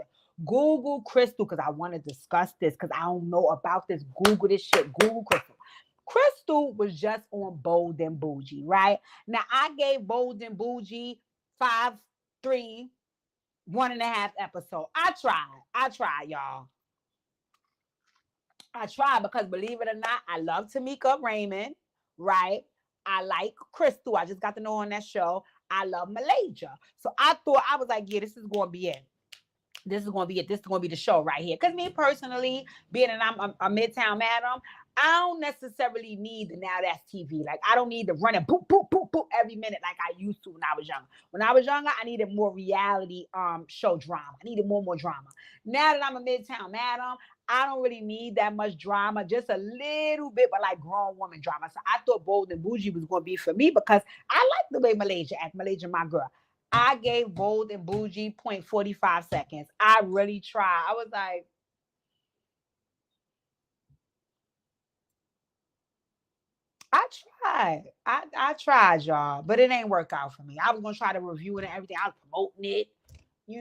Google Crystal because I want to discuss this because I don't know about this. Google this shit. Google Crystal. Crystal was just on Bold and Bougie, right? Now, I gave Bold and Bougie 5, 3, 1.5 episode. I tried, y'all. I tried because believe it or not, I love Tamika Raymond, right? I like Crystal. I just got to know on that show. I love Malaysia. So I was like, yeah, this is going to be it. This is going to be the show right here. Because me personally, being that I'm a Midtown Madam, I don't necessarily need the Now That's TV. Like, I don't need to run it boop, boop, boop, boop every minute like I used to when I was younger. When I was younger, I needed more reality show drama. I needed more drama. Now that I'm a Midtown Madam, I don't really need that much drama, just a little bit, but like grown woman drama. So I thought Bold and Bougie was going to be for me because I like the way Malaysia act. Malaysia, my girl. I gave Bold and Bougie 0.45 seconds. I really tried. I was like, I tried. I tried, y'all, but it ain't work out for me. I was gonna try to review it and everything. I was promoting it.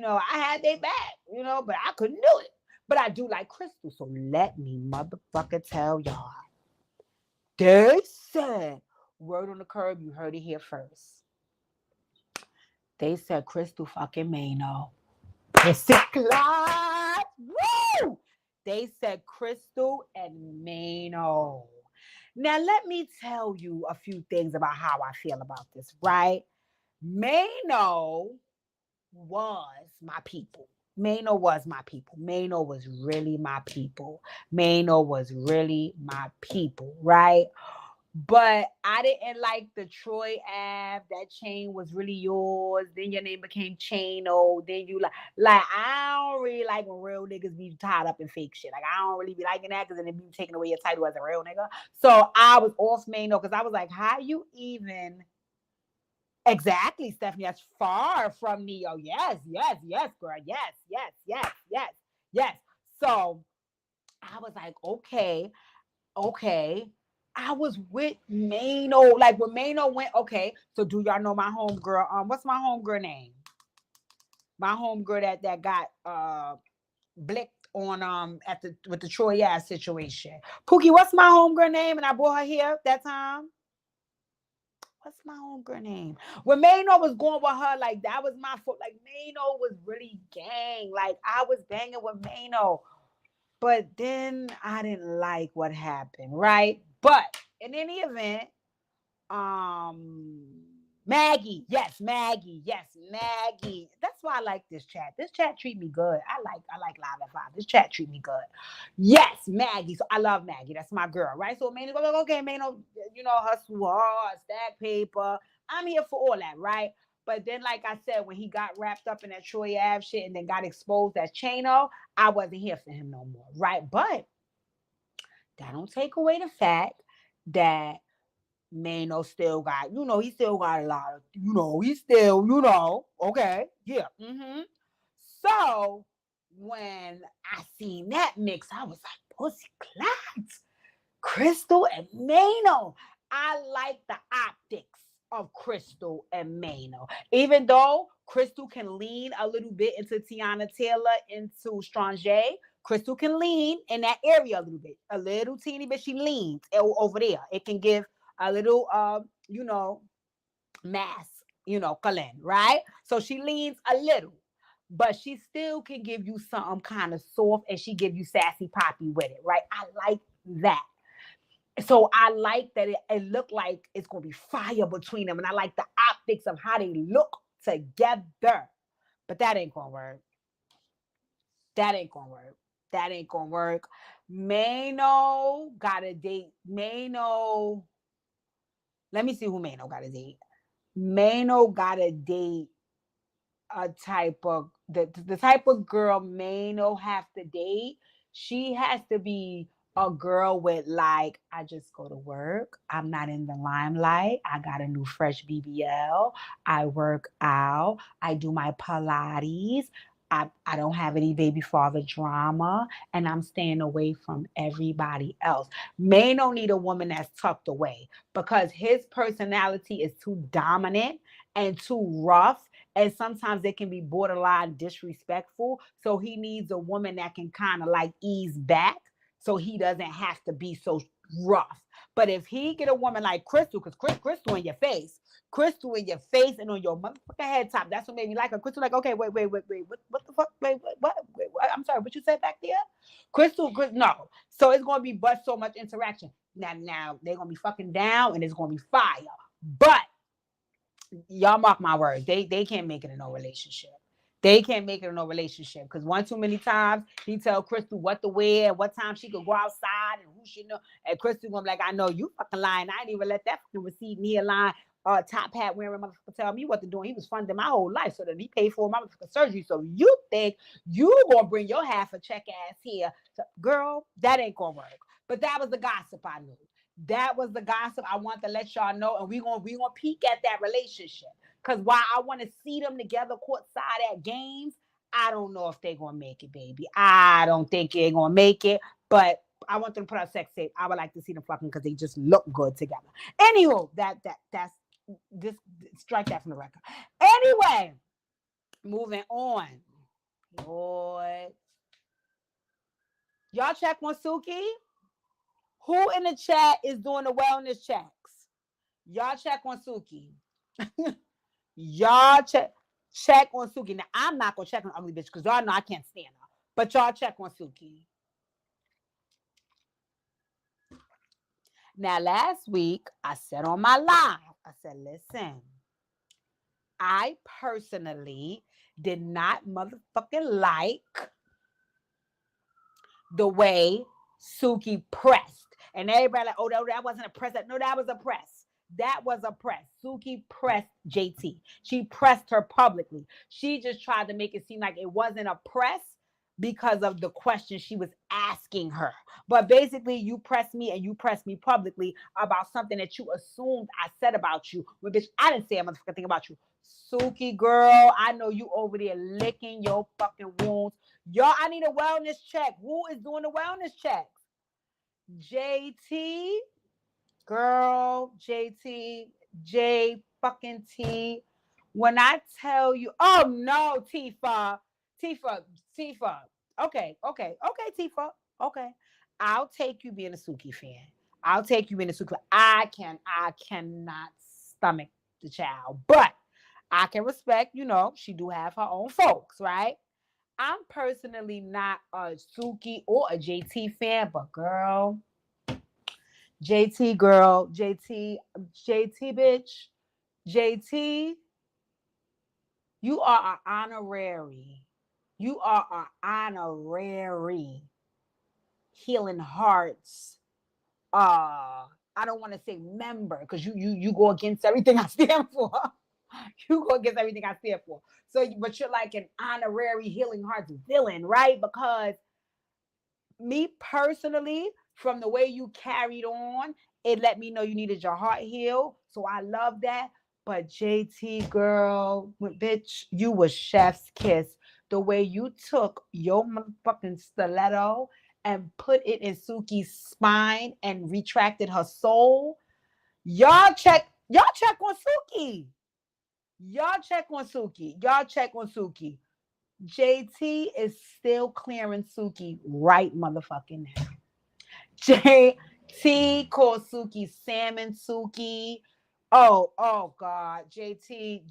I had their back, but I couldn't do it. But I do like Crystal, so let me motherfucker tell y'all. They said, word on the curb, you heard it here first. They said Crystal fucking Maino. Pussy clot. Woo! They said Crystal and Maino. Now, let me tell you a few things about how I feel about this, right? Maino was my people. Maino was my people. Maino was really my people. Maino was really my people, right? But I didn't like the Troy Ave. That chain was really yours. Then your name became Chaino. Then you like I don't really like when real niggas be tied up in fake shit. Like I don't really be liking that because then it be taking away your title as a real nigga. So I was off Maino because I was like, how you even exactly, Stephanie? That's far from Neo. Yes, yes, yes, girl. Yes, yes, yes, yes, yes. So I was like, okay. I was with Maino. Like when Maino went, okay. So do y'all know my homegirl? What's my homegirl name? My homegirl that got blicked on at the with the Troy ass situation. Pookie, what's my homegirl name? And I brought her here that time. What's my homegirl name? When Maino was going with her, like that was my foot. Like Maino was really gang. Like I was banging with Maino. But then I didn't like what happened, right? But in any event, Maggie, yes, Maggie, yes, Maggie. That's why I like this chat. This chat treat me good. I like Live at Five. This chat treat me good. Yes, Maggie. So I love Maggie. That's my girl, right? So Manny goes, like, okay, Mano, hustle hard, stack paper. I'm here for all that, right? But then, like I said, when he got wrapped up in that Troy Ave shit and then got exposed as Chano, I wasn't here for him no more, right? But that don't take away the fact that Mano still got, he still got a lot of, he still, okay, yeah. So when I seen that mix, I was like, pussy clats, Crystal and Mano. I like the optics of Crystal and Mano. Even though Crystal can lean a little bit into Tiana Taylor, into Strange, Crystal can lean in that area a little bit. A little teeny bit. She leans over there. It can give a little, mass, Colin, right? So she leans a little, but she still can give you something kind of soft and she give you sassy poppy with it, right? I like that. So I like that it looked like it's going to be fire between them. And I like the optics of how they look together. But that ain't going to work. That ain't going to work. That ain't going to work. Maino got a date. Maino. Let me see who Maino got a date. Maino got a date a type of the type of girl Maino have to date. She has to be a girl with like, I just go to work. I'm not in the limelight. I got a new fresh BBL. I work out. I do my Pilates. I don't have any baby father drama and I'm staying away from everybody else. Maino need a woman that's tucked away because his personality is too dominant and too rough and sometimes they can be borderline disrespectful. So he needs a woman that can kind of like ease back so he doesn't have to be so rough. But if he get a woman like Crystal, because Crystal in your face, and on your motherfucking head top, that's what made me like her. Crystal, like, okay, wait, what the fuck? What? I'm sorry, what you said back there? Crystal, no. So it's gonna be but so much interaction. Now they're gonna be fucking down and it's gonna be fire. But y'all mark my words, they can't make it in no relationship. They can't make it in no relationship because one too many times he tell Crystal what to wear, what time she could go outside, and who she know. And Crystal gonna be like, I know you fucking lying. I didn't even let that fucking receipt in here line. Top hat wearing motherfucker tell me what to do. And he was funding my whole life so that he paid for my motherfucking surgery. So you think you gonna bring your half a check ass here? So, girl, that ain't gonna work. But that was the gossip I knew. That was the gossip I want to let y'all know, and we gonna peek at that relationship. Because while I want to see them together courtside at games, I don't know if they're going to make it, baby. I don't think they're going to make it, but I want them to put out sex tape. I would like to see them fucking because they just look good together. Anywho, that's this, strike that from the record. Anyway, moving on. Lord. Y'all check on Suki? Who in the chat is doing the wellness checks? Y'all check on Suki. Y'all check on Suki. Now, I'm not going to check on ugly bitch because y'all know I can't stand her. But y'all check on Suki. Now, last week, I said on my live, I said, listen, I personally did not motherfucking like the way Suki pressed. And everybody like, oh, that wasn't a press. No, that was a press. That was a press. Suki pressed JT. She pressed her publicly. She just tried to make it seem like it wasn't a press because of the question she was asking her. But basically, you pressed me and you pressed me publicly about something that you assumed I said about you. Well, bitch, I didn't say a motherfucking thing about you. Suki, girl, I know you over there licking your fucking wounds. Y'all, I need a wellness check. Who is doing the wellness checks? JT, girl, JT, J fucking T. When I tell you, oh no, Tifa. Okay, Tifa. Okay. I'll take you being a Suki fan. I'll take you being a Suki. I cannot stomach the child, but I can respect, she do have her own folks, right? I'm personally not a Suki or a JT fan, but girl, JT girl, JT bitch, JT, you are an honorary. You are an honorary Healing Hearts. I don't want to say member because you go against everything I stand for. You go against everything I stand for. So, but you're like an honorary Healing Hearts villain, right? Because me personally, from the way you carried on, it let me know you needed your heart healed. So I love that. But JT, girl, bitch, you was chef's kiss. The way you took your motherfucking stiletto and put it in Suki's spine and retracted her soul. Y'all check on Suki. Y'all check on Suki. JT is still clearing Suki right motherfucking now. JT called Suki Salmon Suki. Oh God. JT,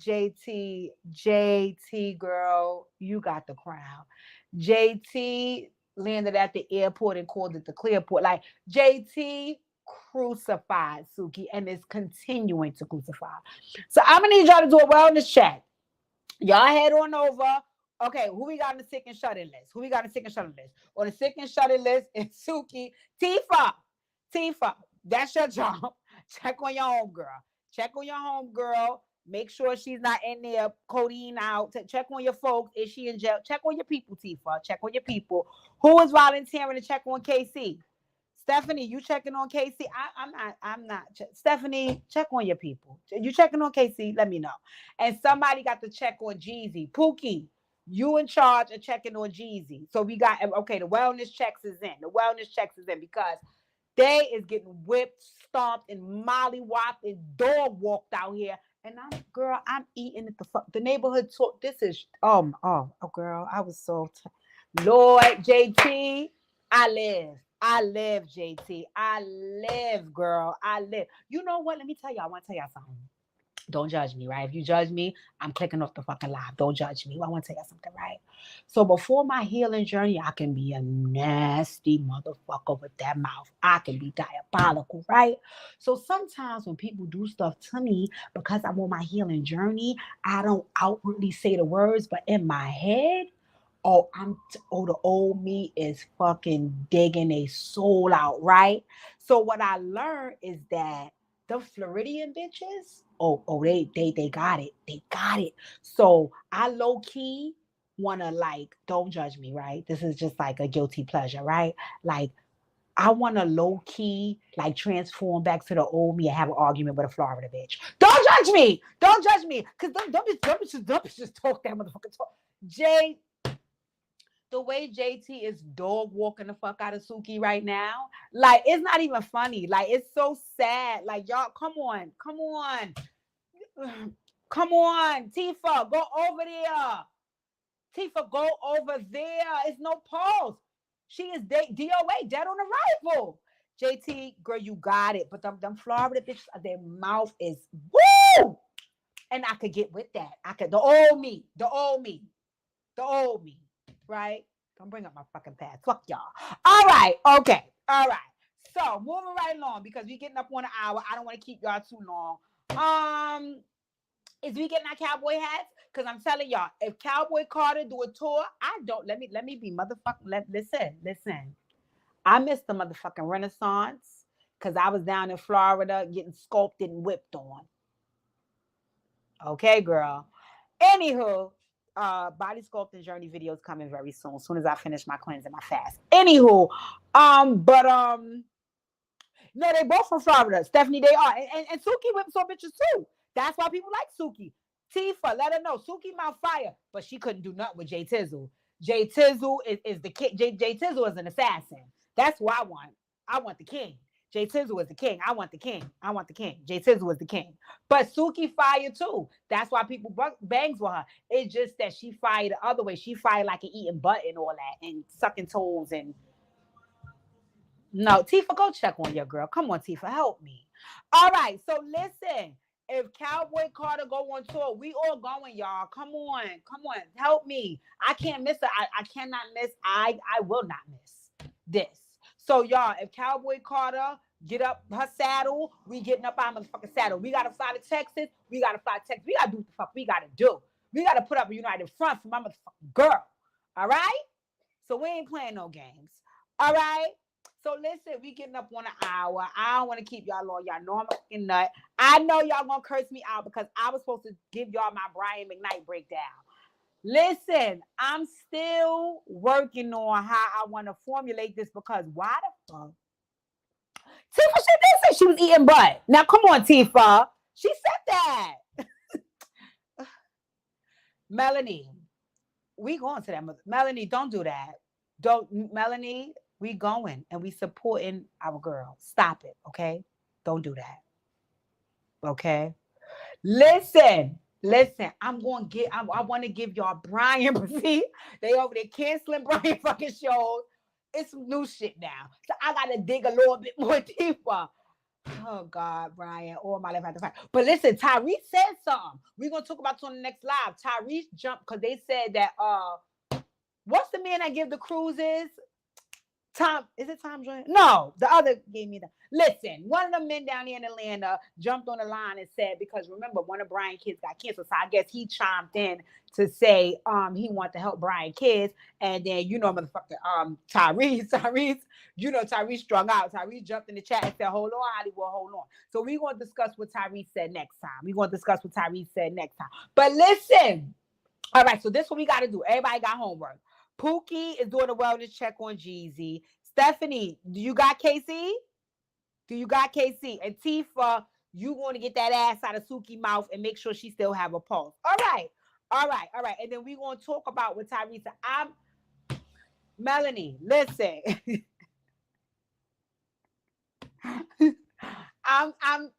girl, you got the crown. JT landed at the airport and called it the Clearport. Like, JT crucified Suki and is continuing to crucify. So I'm gonna need y'all to do a wellness check. Y'all head on over. Okay, who we got on the sick and shut-in list? On the sick and shut-in list is Suki. Tifa, that's your job. Check on your homegirl. Make sure she's not in there codeine out. Check on your folks. Is she in jail? Check on your people, Tifa. Check on your people. Who is volunteering to check on KC? Stephanie, you checking on KC? I'm not. Stephanie, check on your people. You checking on KC? Let me know. And somebody got to check on Jeezy. Pookie, you in charge of checking on Jeezy. So we got, okay, the wellness checks is in because they is getting whipped, stomped, and mollywopped and dog walked out here. And I'm eating at the neighborhood talk. This is, girl, I was so, Lord, JT, I live, JT. I live, girl. I live. You know what? Let me tell y'all. I want to tell y'all something. Don't judge me, right? If you judge me, I'm clicking off the fucking live. Don't judge me. I want to tell y'all something, right? So before my healing journey, I can be a nasty motherfucker with that mouth. I can be diabolical, right? So sometimes when people do stuff to me because I'm on my healing journey, I don't outwardly say the words, but in my head, the old me is fucking digging a soul out, right? So what I learned is that the Floridian bitches, they got it. They got it. So I low key wanna, like, don't judge me, right? This is just like a guilty pleasure, right? Like, I want to low key like transform back to the old me and have an argument with a Florida bitch. Don't judge me. Don't judge me. Cause don't just talk that motherfucking talk. Jay, the way JT is dog walking the fuck out of Suki right now, like it's not even funny. Like it's so sad. Like y'all, come on, come on, Tifa, go over there. Tifa, go over there. It's no pulse. She is DOA, dead on arrival. JT, girl, you got it. But them Florida bitches, their mouth is woo. And I could get with that. I could, the old me, right? Don't bring up my fucking past. Fuck y'all. All right, okay, all right. So moving right along because we getting up on an hour. I don't want to keep y'all too long. Is we getting our cowboy hats? Because I'm telling y'all, if Cowboy Carter do a tour, I don't let me be motherfucking listen. I missed the motherfucking Renaissance because I was down in Florida getting sculpted and whipped on. Okay, girl. Anywho, body sculpting journey videos coming very soon. As soon as I finish my cleanse and my fast. Anywho, no, they both from Florida. Stephanie, they are. And Suki whips on bitches too. That's why people like Suki. Tifa, let her know. Suki mouth fire, but she couldn't do nothing with Jay Tizzle. Jay Tizzle is the king. Jay Tizzle is an assassin. That's what I want. I want the king. Jay Tizzle is the king. I want the king. Jay Tizzle is the king. But Suki fire too. That's why people bangs with her. It's just that she fired the other way. She fired like an eating butt and all that and sucking toes and no. Tifa, go check on your girl. Come on, Tifa, help me. All right. So listen. If Cowboy Carter go on tour, we all going, y'all. Come on, help me. I can't miss it. I cannot miss. I will not miss this. So y'all, if Cowboy Carter get up her saddle, we getting up our motherfucking saddle. We gotta fly to Texas. We gotta do what the fuck we gotta do. We gotta put up a united front for my motherfucking girl. All right. So we ain't playing no games. All right. So listen, we getting up on an hour. I don't want to keep y'all long. Y'all know I'm a fucking nut. I know y'all gonna curse me out because I was supposed to give y'all my Brian McKnight breakdown. Listen, I'm still working on how I want to formulate this because why the fuck? Tifa, she did say she was eating butt. Now come on, Tifa. She said that. Melanie, we going to that. Melanie, don't do that. Melanie. We going and we supporting our girl. Stop it, okay? Don't do that. Okay? Listen. I want to give y'all Brian. See, they over there canceling Brian fucking shows. It's some new shit now. So I gotta dig a little bit more deeper. Oh God, Brian, all my life I have to fight. But listen, Tyrese said something. We're gonna talk about it on the next live. Tyrese jumped because they said that what's the man that give the cruises? Tom, is it Tom Joyner? No, the other gave me that. Listen, one of the men down here in Atlanta jumped on the line and said, because remember, one of Brian's kids got cancer. So I guess he chimed in to say he wanted to help Brian's kids. And then, motherfucker, Tyrese, Tyrese strung out. Tyrese jumped in the chat and said, hold on, Hollywood, hold on. So we're going to discuss what Tyrese said next time. But listen, all right, so this is what we got to do. Everybody got homework. Pookie is doing a wellness check on Jeezy. Stephanie, do you got KC? And Tifa, you going to get that ass out of Suki mouth and make sure she still have a pulse. All right. And then we're going to talk about what Tyrese said. Melanie, listen. I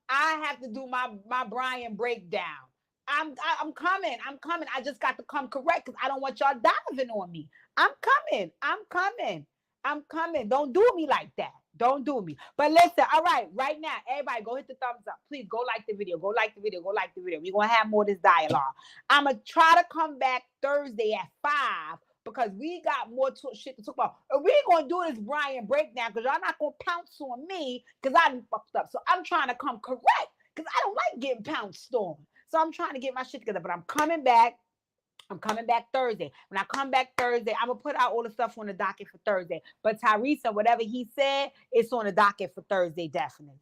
have to do my Brian breakdown. I'm coming. I just got to come correct because I don't want y'all diving on me. I'm coming. Don't do me like that. Don't do me. But listen, all right now, everybody go hit the thumbs up. Please go like the video. We're going to have more of this dialogue. I'm going to try to come back Thursday at 5 because we got more shit to talk about. And we're going to do this Brian breakdown because y'all not going to pounce on me because I done fucked up. So I'm trying to come correct because I don't like getting pounced on. So I'm trying to get my shit together, but I'm coming back Thursday. When I come back Thursday, I'm going to put out all the stuff on the docket for Thursday. But Tyrese, whatever he said, it's on the docket for Thursday, definitely.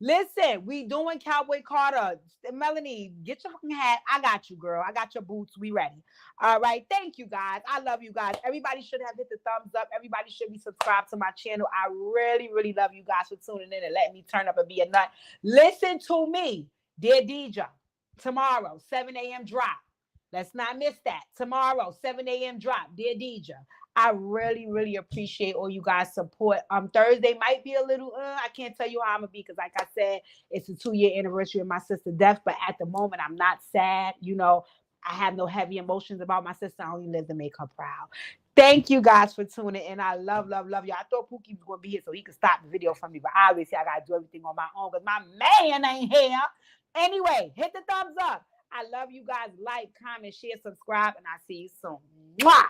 Listen, we doing Cowboy Carter. Melanie, get your fucking hat. I got you, girl. I got your boots. We ready. All right. Thank you, guys. I love you guys. Everybody should have hit the thumbs up. Everybody should be subscribed to my channel. I really, really love you guys for tuning in and letting me turn up and be a nut. Listen to me, dear DJ. Tomorrow, 7 a.m. drop. Let's not miss that. Tomorrow, 7 a.m. drop. Dear DJ. I really, really appreciate all you guys' support. Thursday might be a little, I can't tell you how I'm going to be because like I said, it's a 2-year anniversary of my sister's death. But at the moment, I'm not sad. You know, I have no heavy emotions about my sister. I only live to make her proud. Thank you guys for tuning in. I love, love, love you. I thought Pookie was going to be here so he could stop the video from me. But obviously, I got to do everything on my own because my man ain't here. Anyway, hit the thumbs up. I love you guys. Like, comment, share, subscribe, and I'll see you soon. Mwah!